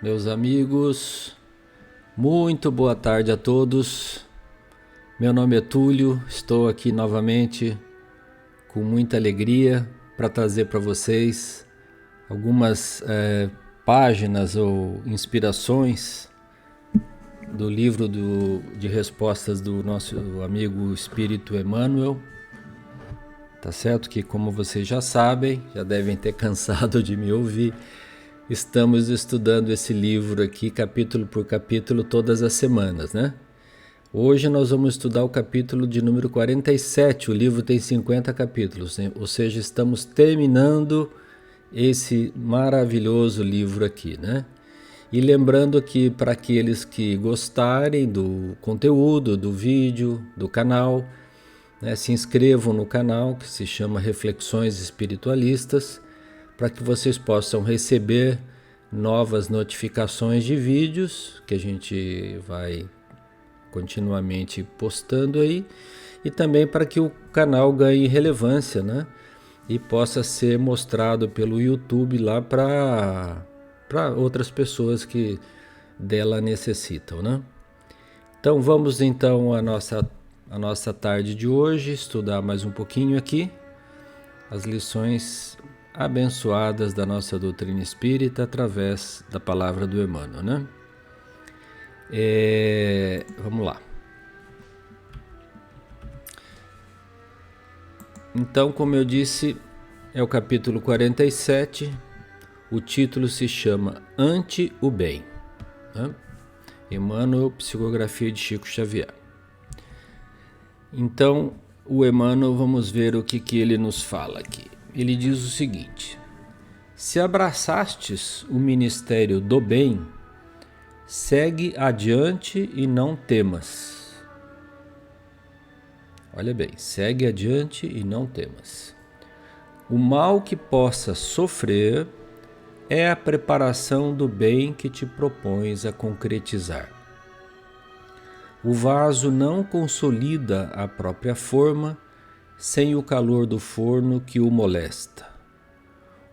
Meus amigos, muito boa tarde a todos. Meu nome é Túlio, estou aqui novamente com muita alegria para trazer para vocês algumas páginas ou inspirações do livro de respostas do nosso amigo Espírito Emmanuel. Tá certo que, como vocês já sabem, já devem ter cansado de me ouvir, estamos estudando esse livro aqui, capítulo por capítulo, todas as semanas, né? Hoje nós vamos estudar o capítulo de número 47, o livro tem 50 capítulos, né? Ou seja, estamos terminando esse maravilhoso livro aqui, né? E lembrando que para aqueles que gostarem do conteúdo, do vídeo, do canal, né, se inscrevam no canal que se chama Reflexões Espiritualistas, para que vocês possam receber novas notificações de vídeos que a gente vai continuamente postando aí, e também para que o canal ganhe relevância, né? E possa ser mostrado pelo YouTube lá para outras pessoas que dela necessitam, né? Então vamos então à nossa tarde de hoje, estudar mais um pouquinho aqui as lições abençoadas da nossa doutrina espírita através da palavra do Emmanuel, né? Vamos lá. Então, como eu disse, é o capítulo 47, o título se chama Ante o Bem, né? Emmanuel, Psicografia de Chico Xavier. Então, o Emmanuel, vamos ver o que ele nos fala aqui. Ele diz o seguinte: se abraçastes o ministério do bem, segue adiante e não temas. Olha bem, segue adiante e não temas. O mal que possa sofrer é a preparação do bem que te propões a concretizar. O vaso não consolida a própria forma sem o calor do forno que o molesta.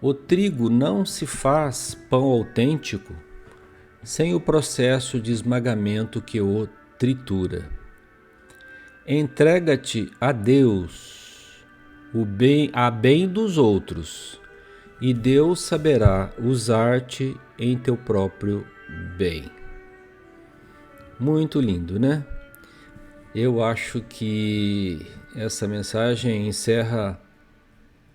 O trigo não se faz pão autêntico sem o processo de esmagamento que o tritura. Entrega-te a Deus, a bem dos outros, e Deus saberá usar-te em teu próprio bem. Muito lindo, né? Eu acho que essa mensagem encerra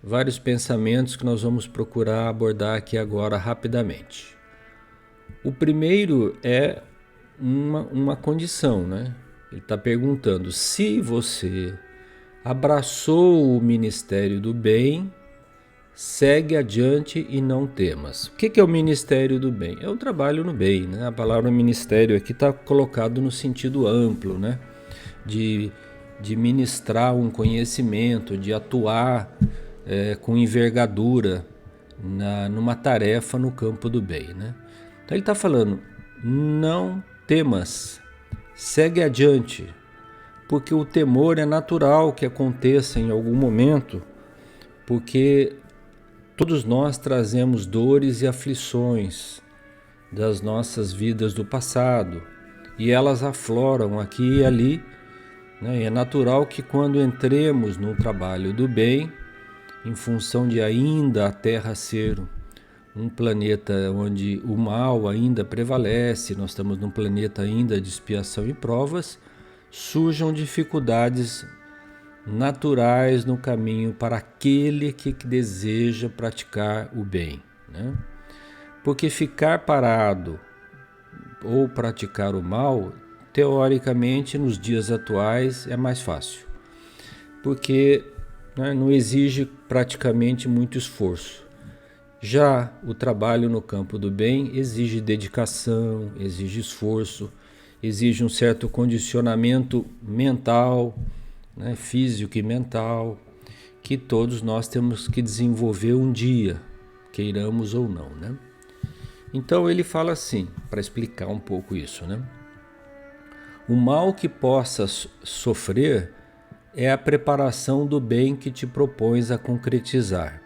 vários pensamentos que nós vamos procurar abordar aqui agora rapidamente. O primeiro é uma condição, né? Ele está perguntando: se você abraçou o ministério do bem, segue adiante e não temas. O que é o ministério do bem? É o trabalho no bem, né? A palavra ministério aqui está colocado no sentido amplo, né? De ministrar um conhecimento, de atuar com envergadura numa tarefa no campo do bem, né? Então ele está falando: não temas, segue adiante, porque o temor é natural que aconteça em algum momento, porque todos nós trazemos dores e aflições das nossas vidas do passado, e elas afloram aqui e ali, né? É natural que quando entremos no trabalho do bem, em função de ainda a Terra ser um planeta onde o mal ainda prevalece, nós estamos num planeta ainda de expiação e provas, surjam dificuldades naturais no caminho para aquele que deseja praticar o bem, né? Porque ficar parado ou praticar o mal, teoricamente, nos dias atuais é mais fácil, porque, né, não exige praticamente muito esforço. Já o trabalho no campo do bem exige dedicação, exige esforço, exige um certo condicionamento mental, né, físico e mental, que todos nós temos que desenvolver um dia, queiramos ou não, né? Então ele fala assim, para explicar um pouco isso, né? O mal que possa sofrer é a preparação do bem que te propões a concretizar.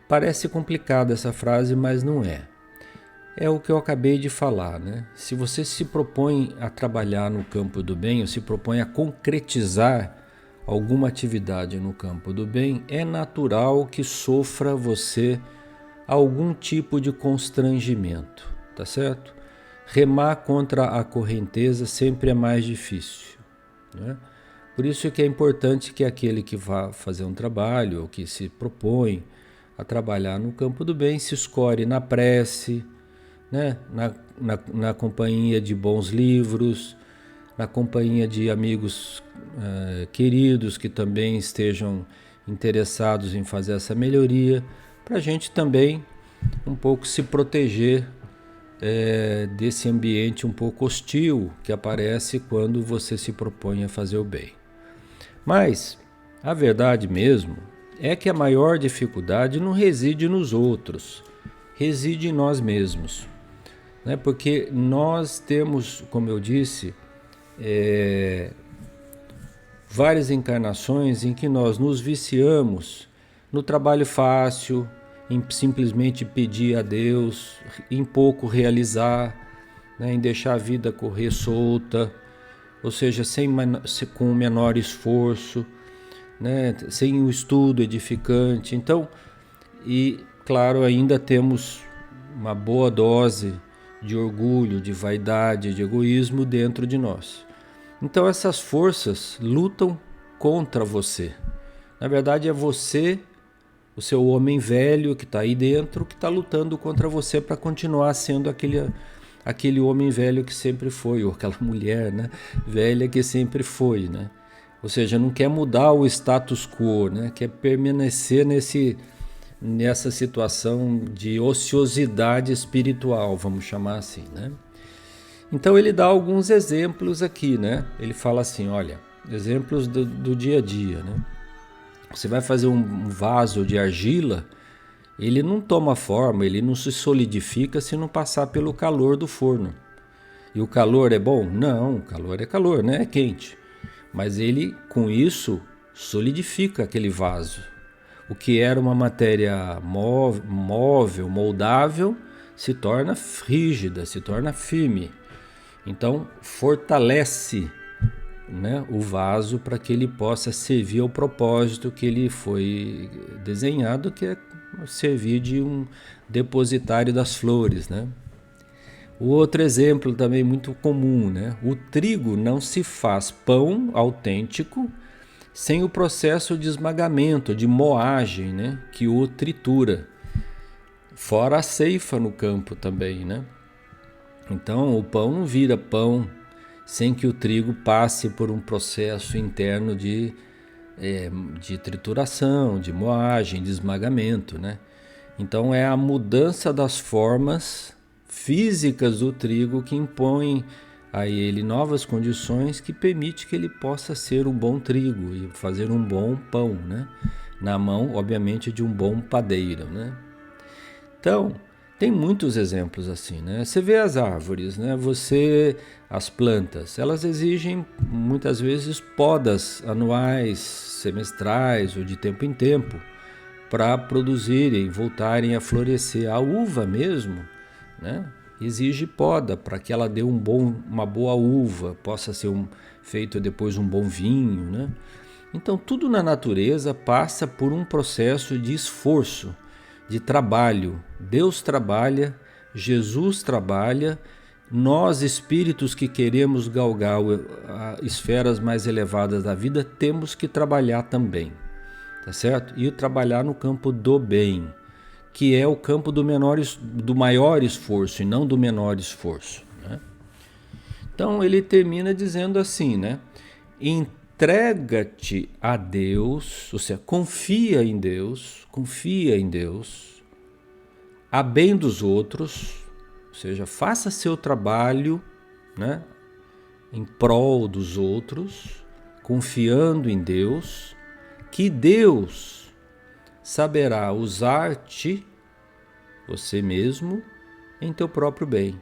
Parece complicada essa frase, mas não é. é o que eu acabei de falar, né? Se você se propõe a trabalhar no campo do bem, ou se propõe a concretizar alguma atividade no campo do bem, é natural que sofra você algum tipo de constrangimento, tá certo? Remar contra a correnteza sempre é mais difícil, né? Por isso que é importante que aquele que vá fazer um trabalho, ou que se propõe a trabalhar no campo do bem, se escore na prece, né? Na companhia de bons livros, na companhia de amigos queridos que também estejam interessados em fazer essa melhoria, para a gente também um pouco se proteger desse ambiente um pouco hostil que aparece quando você se propõe a fazer o bem. Mas a verdade mesmo é que a maior dificuldade não reside nos outros, reside em nós mesmos, né? Porque nós temos, como eu disse, várias encarnações em que nós nos viciamos no trabalho fácil, em simplesmente pedir a Deus, em pouco realizar, né? Em deixar a vida correr solta, ou seja, com menor esforço, né? Sem um estudo edificante. Então, e claro, ainda temos uma boa dose de orgulho, de vaidade, de egoísmo dentro de nós. Então essas forças lutam contra você. Na verdade é você, o seu homem velho que está aí dentro, que está lutando contra você para continuar sendo aquele homem velho que sempre foi, ou aquela mulher, né, velha que sempre foi, né? Ou seja, não quer mudar o status quo, né? Quer permanecer nessa situação de ociosidade espiritual, vamos chamar assim, né? Então ele dá alguns exemplos aqui, né? Ele fala assim, olha, exemplos do dia a dia, né? Você vai fazer um vaso de argila, ele não toma forma, ele não se solidifica se não passar pelo calor do forno. E o calor é bom? Não, o calor é calor, né? É quente. Mas ele, com isso, solidifica aquele vaso. O que era uma matéria móvel, moldável, se torna rígida, se torna firme. Então, fortalece, né, o vaso para que ele possa servir ao propósito que ele foi desenhado, que é servir de um depositário das flores, né? O outro exemplo também muito comum, né? O trigo não se faz pão autêntico sem o processo de esmagamento, de moagem, né, que o tritura. Fora a ceifa no campo também, né? Então o pão não vira pão sem que o trigo passe por um processo interno de trituração, de moagem, de esmagamento, né? Então é a mudança das formas físicas do trigo que impõe a ele novas condições que permite que ele possa ser um bom trigo e fazer um bom pão, né? Na mão, obviamente, de um bom padeiro, né? Então, tem muitos exemplos assim, né? Você vê as árvores, né? As plantas, elas exigem muitas vezes podas anuais, semestrais ou de tempo em tempo para produzirem, voltarem a florescer. A uva mesmo, né, exige poda para que ela dê uma boa uva, possa ser feito depois um bom vinho, né? Então tudo na natureza passa por um processo de esforço, de trabalho. Deus trabalha, Jesus trabalha, nós espíritos que queremos galgar esferas mais elevadas da vida temos que trabalhar também, tá certo? E trabalhar no campo do bem, que é o campo do maior esforço e não do menor esforço, né? Então ele termina dizendo assim, né? Entrega-te a Deus, ou seja, confia em Deus, a bem dos outros, ou seja, faça seu trabalho, né, em prol dos outros, confiando em Deus, que Deus saberá usar-te, você mesmo, em teu próprio bem.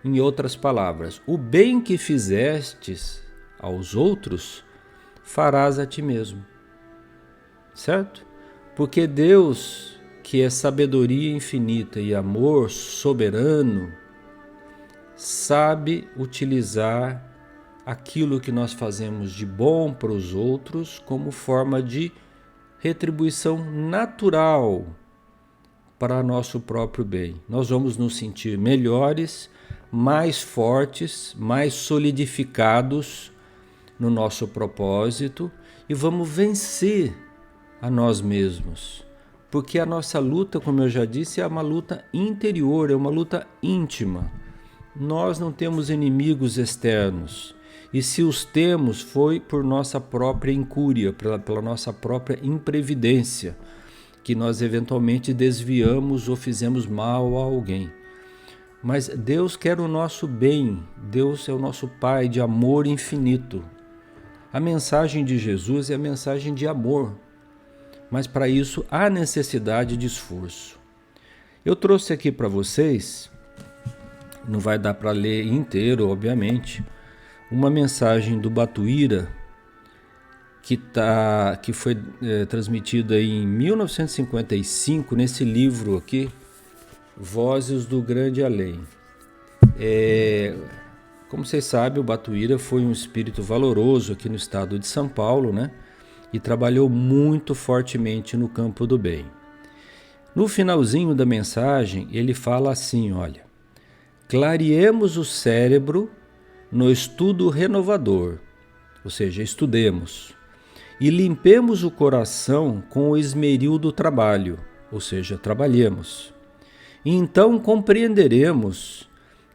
Em outras palavras, o bem que fizestes aos outros, farás a ti mesmo. Certo? Porque Deus que é sabedoria infinita e amor soberano, sabe utilizar aquilo que nós fazemos de bom para os outros como forma de retribuição natural para nosso próprio bem. Nós vamos nos sentir melhores, mais fortes, mais solidificados no nosso propósito e vamos vencer a nós mesmos. Porque a nossa luta, como eu já disse, é uma luta interior, é uma luta íntima. Nós não temos inimigos externos. E se os temos, foi por nossa própria incúria, pela nossa própria imprevidência, que nós eventualmente desviamos ou fizemos mal a alguém. Mas Deus quer o nosso bem, Deus é o nosso Pai de amor infinito. A mensagem de Jesus é a mensagem de amor, mas para isso há necessidade de esforço. Eu trouxe aqui para vocês, não vai dar para ler inteiro, obviamente, uma mensagem do Batuíra que foi transmitida em 1955 nesse livro aqui, Vozes do Grande Além. Como vocês sabem, o Batuíra foi um espírito valoroso aqui no estado de São Paulo, né? E trabalhou muito fortemente no campo do bem. No finalzinho da mensagem, ele fala assim, olha: clareemos o cérebro no estudo renovador, ou seja, estudemos, e limpemos o coração com o esmeril do trabalho, ou seja, trabalhemos. E então compreenderemos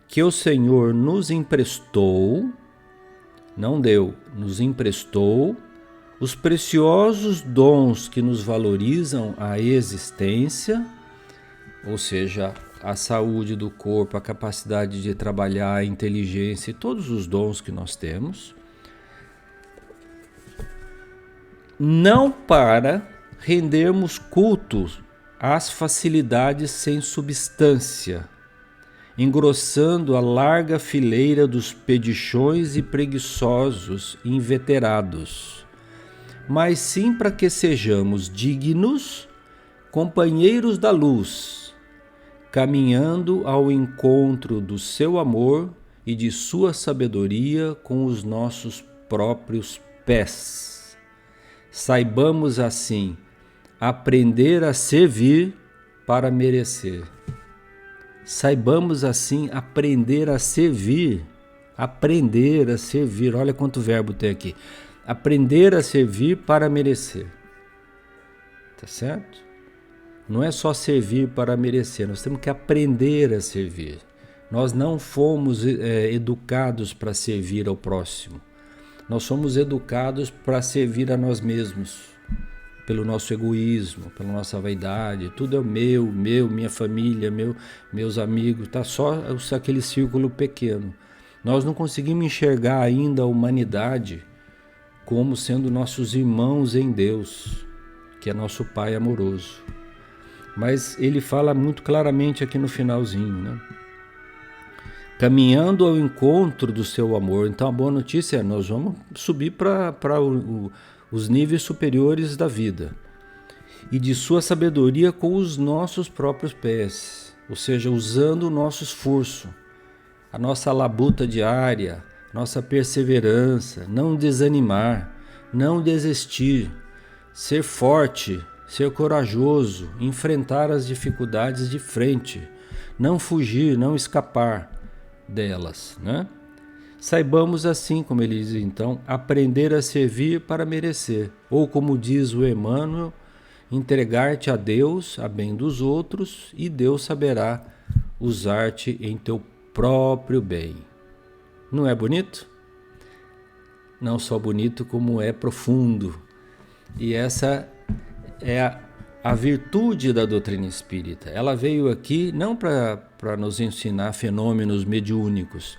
que o Senhor nos emprestou, não deu, nos emprestou os preciosos dons que nos valorizam a existência, ou seja, a saúde do corpo, a capacidade de trabalhar, a inteligência e todos os dons que nós temos, não para rendermos culto às facilidades sem substância, engrossando a larga fileira dos pedichões e preguiçosos inveterados, mas sim para que sejamos dignos companheiros da luz, caminhando ao encontro do seu amor e de sua sabedoria com os nossos próprios pés. Saibamos assim aprender a servir para merecer. Saibamos assim aprender a servir. Aprender a servir. Olha quanto verbo tem aqui. Aprender a servir para merecer. Tá certo? Não é só servir para merecer. Nós temos que aprender a servir. Nós não fomos educados para servir ao próximo. Nós somos educados para servir a nós mesmos. Pelo nosso egoísmo, pela nossa vaidade, tudo é meu, minha família, meus amigos, tá só aquele círculo pequeno. Nós não conseguimos enxergar ainda a humanidade como sendo nossos irmãos em Deus, que é nosso Pai amoroso. Mas ele fala muito claramente aqui no finalzinho, né? Caminhando ao encontro do seu amor. Então a boa notícia é, nós vamos subir para os níveis superiores da vida, e de sua sabedoria com os nossos próprios pés, ou seja, usando o nosso esforço, a nossa labuta diária, nossa perseverança, não desanimar, não desistir, ser forte, ser corajoso, enfrentar as dificuldades de frente, não fugir, não escapar delas, né? Saibamos assim, como ele diz então, aprender a servir para merecer, ou como diz o Emmanuel, entregar-te a Deus, a bem dos outros, e Deus saberá usar-te em teu próprio bem. Não é bonito? Não só bonito, como é profundo. E essa é a virtude da doutrina espírita. Ela veio aqui não para nos ensinar fenômenos mediúnicos,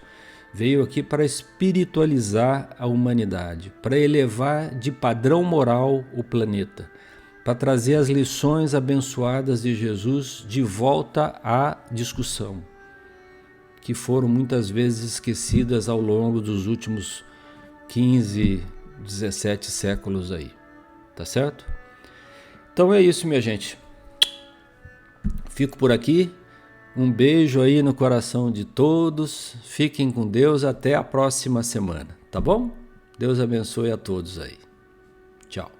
veio aqui para espiritualizar a humanidade, para elevar de padrão moral o planeta, para trazer as lições abençoadas de Jesus de volta à discussão, que foram muitas vezes esquecidas ao longo dos últimos 15, 17 séculos aí. Tá certo? Então é isso, minha gente. Fico por aqui. Um beijo aí no coração de todos. Fiquem com Deus. Até a próxima semana, tá bom? Deus abençoe a todos aí. Tchau.